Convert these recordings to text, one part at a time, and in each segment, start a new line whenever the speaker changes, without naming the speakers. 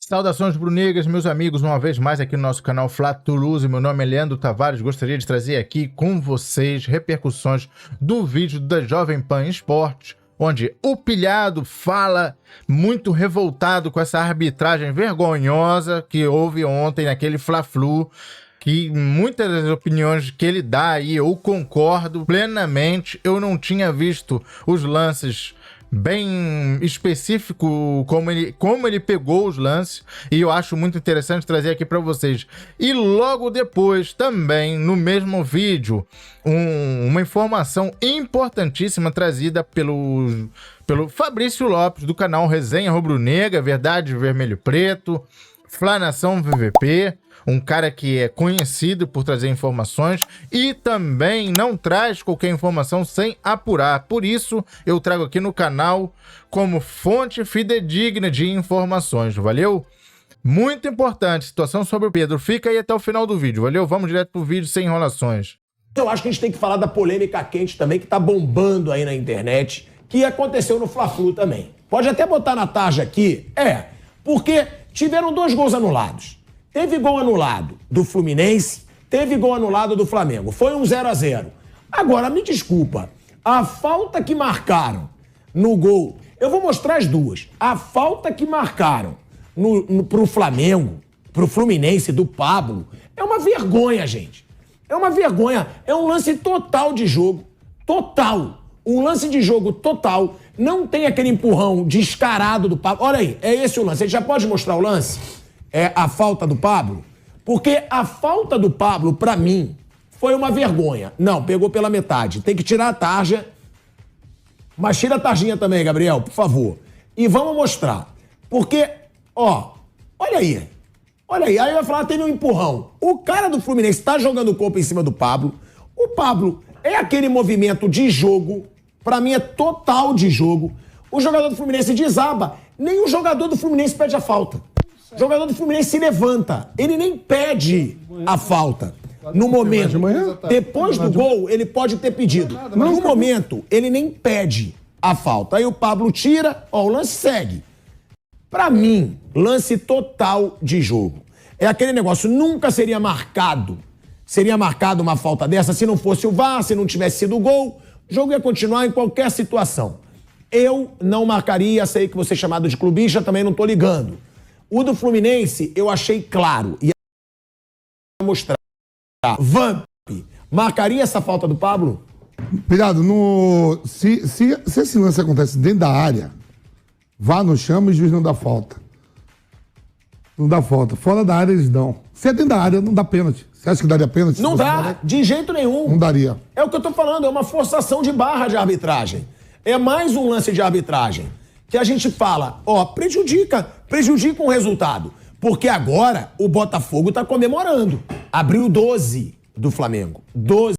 Saudações brunegas, meus amigos, uma vez mais aqui no nosso canal Fla Toulouse. Meu nome é Leandro Tavares, gostaria de trazer aqui com vocês repercussões do vídeo da Jovem Pan Esportes, onde o pilhado fala muito revoltado com essa arbitragem vergonhosa que houve ontem naquele Fla-Flu, que muitas das opiniões que ele dá aí eu concordo plenamente. Eu não tinha visto os lances bem específico como ele pegou os lances, e eu acho muito interessante trazer aqui para vocês. E logo depois, também no mesmo vídeo, uma informação importantíssima trazida pelo Fabrício Lopes, do canal Resenha Rubro-Negra, Verdade Vermelho Preto, Fla Nação VVP, um cara que é conhecido por trazer informações e também não traz qualquer informação sem apurar. Por isso, eu trago aqui no canal como fonte fidedigna de informações, valeu? Muito importante, situação sobre o Pedro. Fica aí até o final do vídeo, valeu? Vamos direto pro vídeo sem enrolações.
Eu acho que a gente tem que falar da polêmica quente também, que tá bombando aí na internet, que aconteceu no Fla-Flu também. Pode até botar na tarja aqui, porque tiveram 2 gols anulados. Teve gol anulado do Fluminense, teve gol anulado do Flamengo. Foi um 0-0. Agora, me desculpa, a falta que marcaram no gol, eu vou mostrar as duas. A falta que marcaram pro Flamengo, pro Fluminense, do Pablo, é uma vergonha, gente. É uma vergonha. É um lance total de jogo. Total. Um lance de jogo total. Não tem aquele empurrão descarado do Pablo. Olha aí, é esse o lance. Ele já pode mostrar o lance? É a falta do Pablo? Porque a falta do Pablo, pra mim, foi uma vergonha. Não, pegou pela metade. Tem que tirar a tarja. Mas tira a tarjinha também, Gabriel, por favor. E vamos mostrar. Porque, olha aí. Olha aí, aí vai falar, teve um empurrão. O cara do Fluminense tá jogando o corpo em cima do Pablo. O Pablo é aquele movimento de jogo, pra mim é total de jogo. O jogador do Fluminense desaba. Nem o jogador do Fluminense pede a falta. O jogador do Fluminense se levanta. Ele nem pede a falta. No momento, depois do gol, ele pode ter pedido. No momento, ele nem pede a falta. Aí o Pablo tira, o lance segue. Pra mim, lance total de jogo. É aquele negócio, nunca seria marcado uma falta dessa se não fosse o VAR, se não tivesse sido o gol. O jogo ia continuar em qualquer situação. Eu não marcaria, sei que você é chamado de clubista, também não tô ligando. O do Fluminense, eu achei claro. E mostrar. Vamp, marcaria essa falta do Pablo?
Cuidado, se esse lance acontece dentro da área, vá no chama e o juiz não dá falta. Não dá falta. Fora da área eles dão. Se é dentro da área, não dá pênalti. Você acha que daria pênalti?
Não dá, de jeito nenhum.
Não daria.
É o que eu tô falando, é uma forçação de barra de arbitragem. É mais um lance de arbitragem. Que a gente fala, prejudica o resultado. Porque agora o Botafogo tá comemorando. Abriu 12 do Flamengo. 12.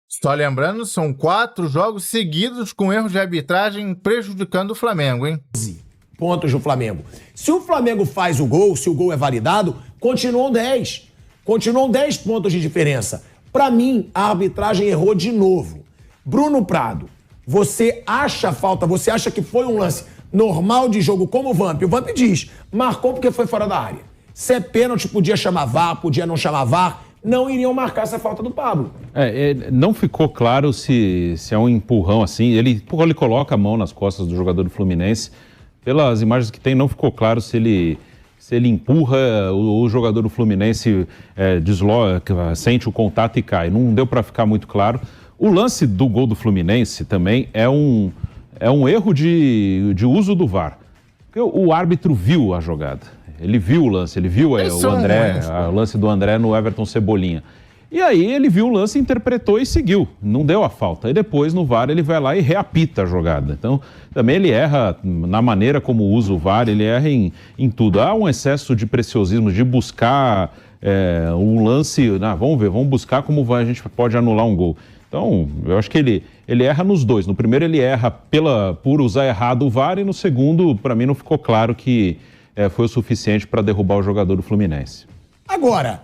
Só lembrando, são 4 jogos seguidos com erros de arbitragem prejudicando o Flamengo, hein?
12 pontos do Flamengo. Se o Flamengo faz o gol, se o gol é validado, continuam 10. Continuam 10 pontos de diferença. Pra mim, a arbitragem errou de novo. Bruno Prado, você acha falta, você acha que foi um lance normal de jogo como o Vamp? O Vamp diz, marcou porque foi fora da área. Se é pênalti, podia chamar VAR, podia não chamar VAR, não iriam marcar essa falta do Pablo.
Não ficou claro se é um empurrão assim. Ele coloca a mão nas costas do jogador do Fluminense. Pelas imagens que tem, não ficou claro se ele empurra o jogador do Fluminense, desloca, sente o contato e cai. Não deu para ficar muito claro. O lance do gol do Fluminense também é um erro de uso do VAR. Porque o árbitro viu a jogada. Ele viu o lance, ele viu o lance do André no Everton Cebolinha. E aí ele viu o lance, interpretou e seguiu. Não deu a falta. E depois no VAR ele vai lá e reapita a jogada. Então também ele erra na maneira como usa o VAR, ele erra em tudo. Há um excesso de preciosismo, de buscar um lance. Vamos buscar como a gente pode anular um gol. Então, eu acho que ele erra nos dois. No primeiro ele erra por usar errado o VAR, e no segundo, para mim, não ficou claro que foi o suficiente para derrubar o jogador do Fluminense.
Agora,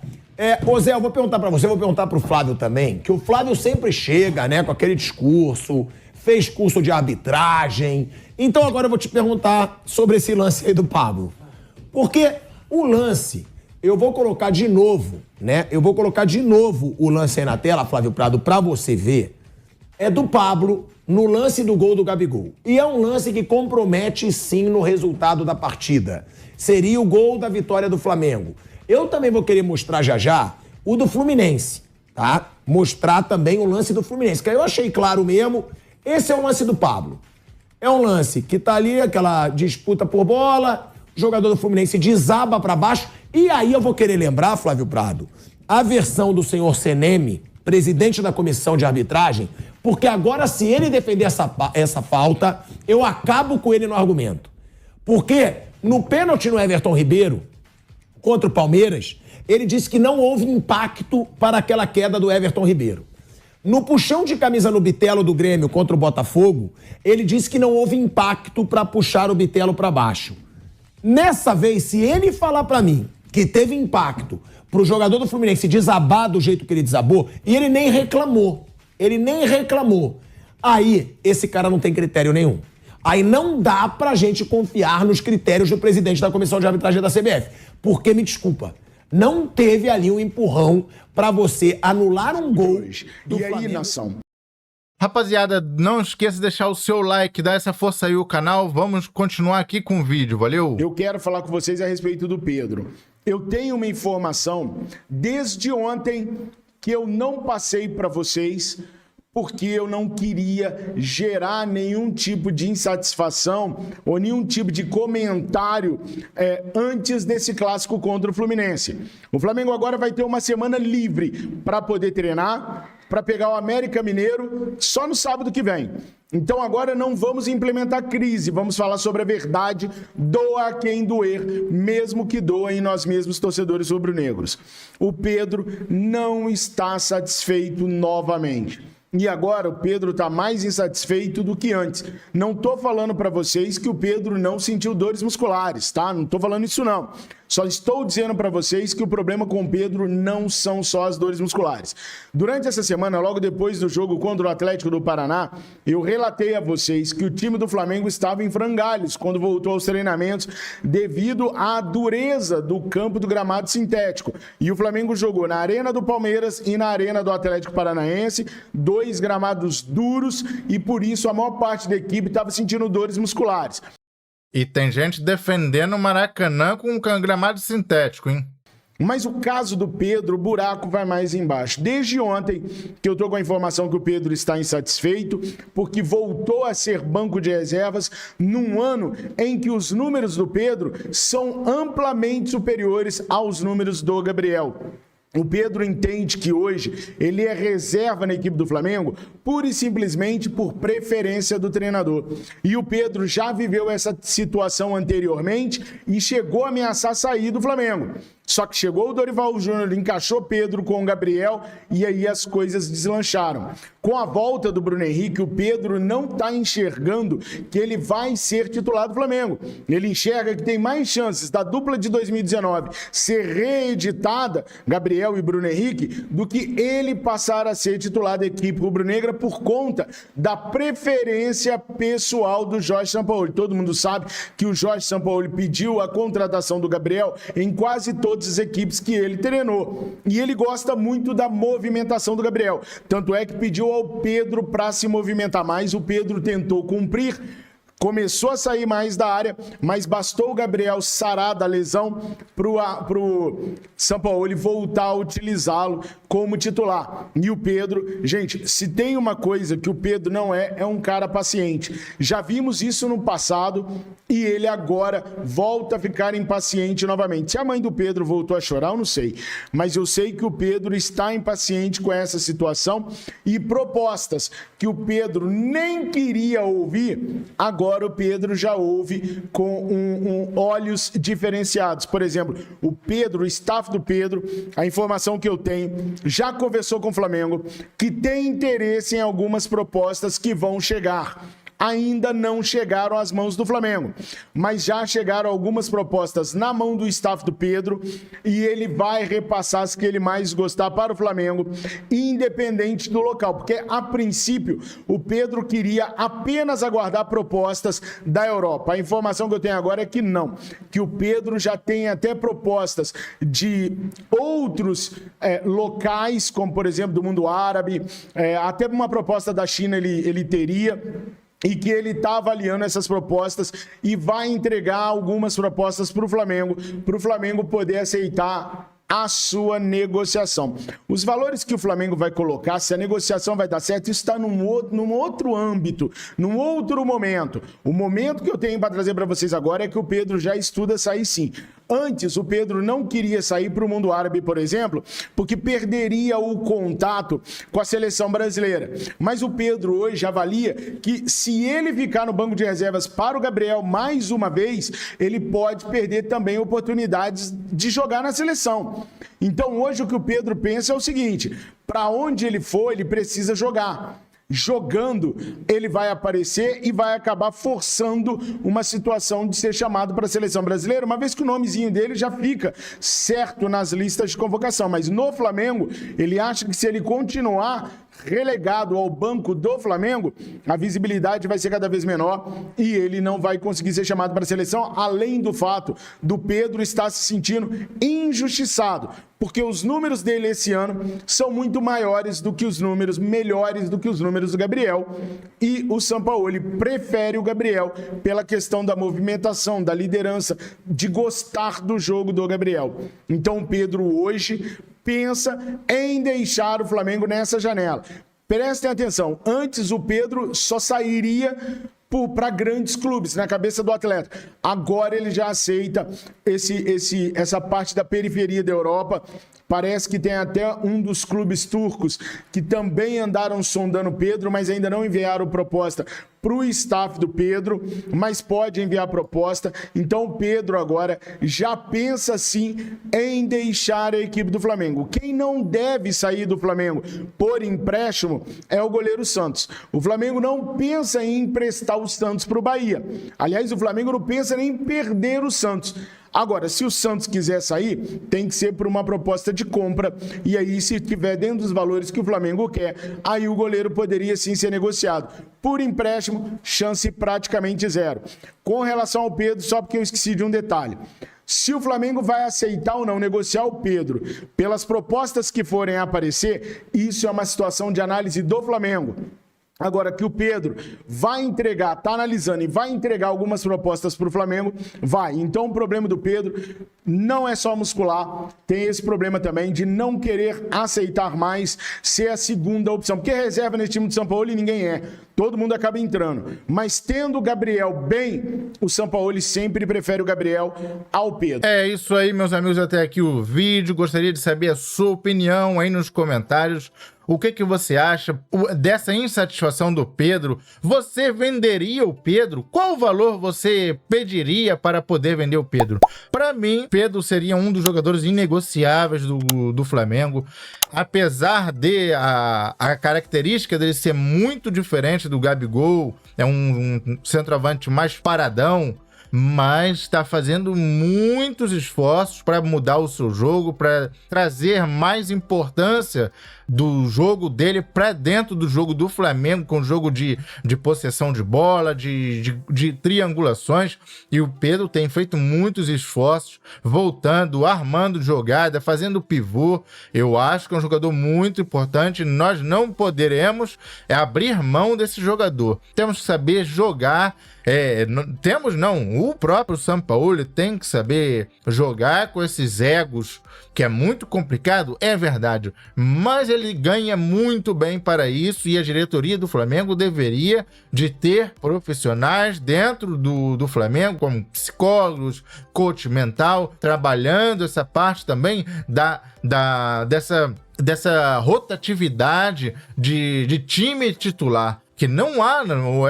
Zé, eu vou perguntar para você, vou perguntar para o Flávio também, que o Flávio sempre chega, com aquele discurso, fez curso de arbitragem. Então agora eu vou te perguntar sobre esse lance aí do Pablo. Porque O lance, eu vou colocar de novo, né? Eu vou colocar de novo o lance aí na tela, Flávio Prado, pra você ver. É do Pablo no lance do gol do Gabigol. E é um lance que compromete, sim, no resultado da partida. Seria o gol da vitória do Flamengo. Eu também vou querer mostrar já o do Fluminense, tá? Mostrar também o lance do Fluminense, que aí eu achei claro mesmo. Esse é o lance do Pablo. É um lance que tá ali, aquela disputa por bola, o jogador do Fluminense desaba pra baixo, e aí eu vou querer lembrar, Flávio Prado, a versão do senhor Seneme, presidente da comissão de arbitragem, porque agora, se ele defender essa falta, eu acabo com ele no argumento. Porque no pênalti no Everton Ribeiro, contra o Palmeiras, ele disse que não houve impacto para aquela queda do Everton Ribeiro. No puxão de camisa no Bitelo do Grêmio contra o Botafogo, ele disse que não houve impacto para puxar o Bitelo para baixo. Nessa vez, se ele falar para mim que teve impacto pro jogador do Fluminense desabar do jeito que ele desabou, e ele nem reclamou, aí esse cara não tem critério nenhum. Aí não dá pra gente confiar nos critérios do presidente da comissão de arbitragem da CBF. Porque, me desculpa, não teve ali um empurrão pra você anular um gol do
E aí,
Flamengo.
nação?
Rapaziada, não esqueça de deixar o seu like, dar essa força aí ao canal. Vamos continuar aqui com o vídeo, valeu?
Eu quero falar com vocês a respeito do Pedro. Eu tenho uma informação desde ontem que eu não passei para vocês porque eu não queria gerar nenhum tipo de insatisfação ou nenhum tipo de comentário antes desse clássico contra o Fluminense. O Flamengo agora vai ter uma semana livre para poder treinar, para pegar o América Mineiro só no sábado que vem. Então agora não vamos implementar crise, vamos falar sobre a verdade, doa a quem doer, mesmo que doa em nós mesmos, torcedores rubro-negros. O Pedro não está satisfeito novamente. E agora o Pedro está mais insatisfeito do que antes. Não estou falando para vocês que o Pedro não sentiu dores musculares, tá? Não estou falando isso não. Só estou dizendo para vocês que o problema com o Pedro não são só as dores musculares. Durante essa semana, logo depois do jogo contra o Atlético do Paraná, eu relatei a vocês que o time do Flamengo estava em frangalhos quando voltou aos treinamentos devido à dureza do campo do gramado sintético. E o Flamengo jogou na Arena do Palmeiras e na Arena do Atlético Paranaense, 2 gramados duros, e por isso a maior parte da equipe estava sentindo dores musculares.
E tem gente defendendo o Maracanã com um gramado sintético, hein?
Mas o caso do Pedro, o buraco vai mais embaixo. Desde ontem que eu estou com a informação que o Pedro está insatisfeito, porque voltou a ser banco de reservas num ano em que os números do Pedro são amplamente superiores aos números do Gabriel. O Pedro entende que hoje ele é reserva na equipe do Flamengo pura e simplesmente por preferência do treinador. E o Pedro já viveu essa situação anteriormente e chegou a ameaçar sair do Flamengo. Só que chegou o Dorival Júnior, encaixou Pedro com o Gabriel e aí as coisas deslancharam. Com a volta do Bruno Henrique, o Pedro não está enxergando que ele vai ser titular do Flamengo. Ele enxerga que tem mais chances da dupla de 2019 ser reeditada, Gabriel e Bruno Henrique, do que ele passar a ser titular da equipe rubro-negra por conta da preferência pessoal do Jorge Sampaoli. Todo mundo sabe que o Jorge Sampaoli pediu a contratação do Gabriel em quase todas as equipes que ele treinou. E ele gosta muito da movimentação do Gabriel. Tanto é que pediu ao Pedro para se movimentar mais. O Pedro tentou cumprir, começou a sair mais da área, mas bastou o Gabriel sarar da lesão pro Sampaoli voltar a utilizá-lo como titular. E o Pedro, gente, se tem uma coisa que o Pedro não é um cara paciente. Já vimos isso no passado e ele agora volta a ficar impaciente novamente. Se a mãe do Pedro voltou a chorar, eu não sei. Mas eu sei que o Pedro está impaciente com essa situação e propostas que o Pedro nem queria ouvir, agora o Pedro já ouve com olhos diferenciados. Por exemplo, o Pedro, o staff do Pedro, a informação que eu tenho, já conversou com o Flamengo, que tem interesse em algumas propostas que vão chegar. ainda não chegaram às mãos do Flamengo, mas já chegaram algumas propostas na mão do staff do Pedro e ele vai repassar as que ele mais gostar para o Flamengo, independente do local, porque a princípio o Pedro queria apenas aguardar propostas da Europa. A informação que eu tenho agora é que não, que o Pedro já tem até propostas de outros locais, como por exemplo do mundo árabe, até uma proposta da China ele teria, e que ele está avaliando essas propostas e vai entregar algumas propostas para o Flamengo poder aceitar a sua negociação. Os valores que o Flamengo vai colocar, se a negociação vai dar certo, isso está num outro âmbito, num outro momento. O momento que eu tenho para trazer para vocês agora é que o Pedro já estuda sair sim. Antes, o Pedro não queria sair para o mundo árabe, por exemplo, porque perderia o contato com a seleção brasileira. Mas o Pedro hoje avalia que se ele ficar no banco de reservas para o Gabriel mais uma vez, ele pode perder também oportunidades de jogar na seleção. Então hoje o que o Pedro pensa é o seguinte: para onde ele for, ele precisa jogar. Jogando, ele vai aparecer e vai acabar forçando uma situação de ser chamado para a seleção brasileira, uma vez que o nomezinho dele já fica certo nas listas de convocação. Mas no Flamengo, ele acha que se ele continuar relegado ao banco do Flamengo, a visibilidade vai ser cada vez menor e ele não vai conseguir ser chamado para a seleção, além do fato do Pedro estar se sentindo injustiçado, porque os números dele esse ano são muito maiores do que os números, melhores do que os números do Gabriel, e o Sampaoli prefere o Gabriel pela questão da movimentação, da liderança, de gostar do jogo do Gabriel. Então o Pedro hoje pensa em deixar o Flamengo nessa janela. Prestem atenção, antes o Pedro só sairia para grandes clubes, na cabeça do atleta. Agora ele já aceita essa parte da periferia da Europa. Parece que tem até um dos clubes turcos que também andaram sondando o Pedro, mas ainda não enviaram proposta para o staff do Pedro, mas pode enviar proposta. Então o Pedro agora já pensa sim em deixar a equipe do Flamengo. Quem não deve sair do Flamengo por empréstimo é o goleiro Santos. O Flamengo não pensa em emprestar o Santos para o Bahia. Aliás, o Flamengo não pensa nem em perder o Santos. Agora, se o Santos quiser sair, tem que ser por uma proposta de compra, e aí se estiver dentro dos valores que o Flamengo quer, aí o goleiro poderia sim ser negociado. Por empréstimo, chance praticamente zero. Com relação ao Pedro, só porque eu esqueci de um detalhe. Se o Flamengo vai aceitar ou não negociar o Pedro pelas propostas que forem aparecer, isso é uma situação de análise do Flamengo. Agora, que o Pedro vai entregar, está analisando e vai entregar algumas propostas para o Flamengo, vai. Então, o problema do Pedro não é só muscular, tem esse problema também de não querer aceitar mais ser a segunda opção. Porque reserva nesse time do Sampaoli ninguém é. Todo mundo acaba entrando. Mas tendo o Gabriel bem, o Sampaoli sempre prefere o Gabriel ao Pedro.
É isso aí, meus amigos, até aqui o vídeo. Gostaria de saber a sua opinião aí nos comentários. O que você acha dessa insatisfação do Pedro? Você venderia o Pedro? Qual valor você pediria para poder vender o Pedro? Para mim, Pedro seria um dos jogadores inegociáveis do Flamengo. Apesar de a característica dele ser muito diferente do Gabigol, é um centroavante mais paradão, mas está fazendo muitos esforços para mudar o seu jogo, para trazer mais importância do jogo dele para dentro do jogo do Flamengo, com jogo de possessão de bola, de triangulações, e o Pedro tem feito muitos esforços, voltando, armando jogada, fazendo pivô. Eu acho que é um jogador muito importante. Nós não poderemos abrir mão desse jogador, temos que saber jogar. O próprio Sampaoli tem que saber jogar com esses egos, que é muito complicado, é verdade, mas ele ganha muito bem para isso, e a diretoria do Flamengo deveria de ter profissionais dentro do Flamengo, como psicólogos, coach mental, trabalhando essa parte também dessa rotatividade de time titular. que não há,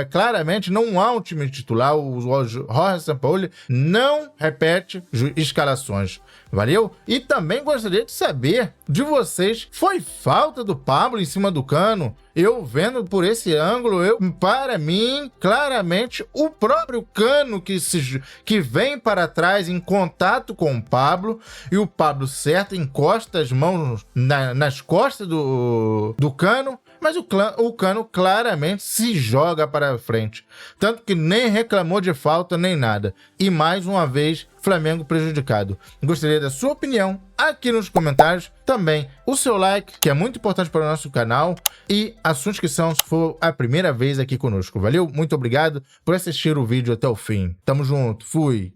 claramente não há um time titular, o Jorge Sampaoli não repete escalações. Valeu? E também gostaria de saber de vocês, foi falta do Pablo em cima do Cano? Eu vendo por esse ângulo, para mim, claramente, o próprio Cano que vem para trás em contato com o Pablo, e o Pablo certo encosta as mãos nas costas do Cano, mas o Cano claramente se joga para frente. Tanto que nem reclamou de falta nem nada. E mais uma vez, Flamengo prejudicado. Gostaria da sua opinião aqui nos comentários. Também o seu like, que é muito importante para o nosso canal. E a sua inscrição se for a primeira vez aqui conosco. Valeu? Muito obrigado por assistir o vídeo até o fim. Tamo junto. Fui!